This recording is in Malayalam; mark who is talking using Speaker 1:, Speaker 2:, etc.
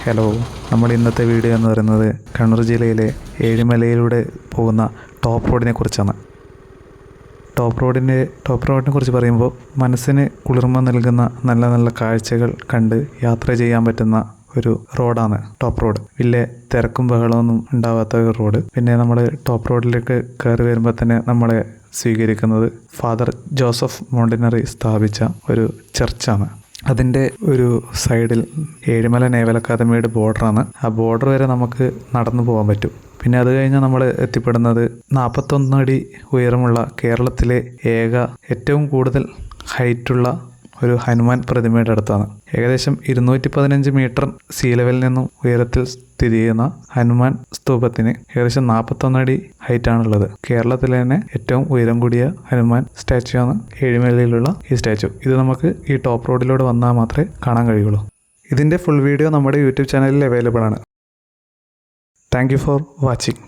Speaker 1: ഹലോ, നമ്മൾ ഇന്നത്തെ വീഡിയോ എന്ന് പറയുന്നത് കണ്ണൂർ ജില്ലയിലെ ഏഴിമലയിലൂടെ പോകുന്ന ടോപ്പ് റോഡിനെ കുറിച്ചാണ്. ടോപ്പ് റോഡിനെ കുറിച്ച് പറയുമ്പോൾ മനസ്സിന് കുളിർമ നൽകുന്ന നല്ല നല്ല കാഴ്ചകൾ കണ്ട് യാത്ര ചെയ്യാൻ പറ്റുന്ന ഒരു റോഡാണ് ടോപ്പ് റോഡ്. വലിയ തിരക്കും ബഹളമൊന്നും ഉണ്ടാവാത്ത ഒരു റോഡ്. പിന്നെ നമ്മൾ ടോപ്പ് റോഡിലേക്ക് കയറി വരുമ്പോൾ തന്നെ നമ്മളെ സ്വീകരിക്കുന്നത് ഫാദർ ജോസഫ് മോണ്ടിനറി സ്ഥാപിച്ച ഒരു ചർച്ചാണ്. അതിൻ്റെ ഒരു സൈഡിൽ ഏഴിമല നേവൽ അക്കാദമിയുടെ ബോർഡറാണ്. ആ ബോർഡർ വരെ നമുക്ക് നടന്നു പോകാൻ പറ്റും. പിന്നെ അത് കഴിഞ്ഞ് നമ്മൾ എത്തിപ്പെടുന്നത് 41 അടി ഉയരമുള്ള കേരളത്തിലെ ഏറ്റവും കൂടുതൽ ഹൈറ്റുള്ള ഒരു ഹനുമാൻ പ്രതിമയുടെ അടുത്താണ്. ഏകദേശം 215 മീറ്റർ സീ ലെവലിൽ നിന്നും ഉയരത്തിൽ സ്ഥിതി ചെയ്യുന്ന ഹനുമാൻ സ്തൂപത്തിന് ഏകദേശം 41 അടി ഹൈറ്റാണുള്ളത്. കേരളത്തിലെ തന്നെ ഏറ്റവും ഉയരം കൂടിയ ഹനുമാൻ സ്റ്റാച്ചു ആണ് ഏഴിമലയിലുള്ള ഈ സ്റ്റാച്ചു. ഇത് നമുക്ക് ഈ ടോപ്പ് റോഡിലൂടെ വന്നാൽ മാത്രമേ കാണാൻ കഴിയുള്ളൂ. ഇതിൻ്റെ ഫുൾ വീഡിയോ നമ്മുടെ യൂട്യൂബ് ചാനലിൽ അവൈലബിൾ ആണ്. Thank you for watching.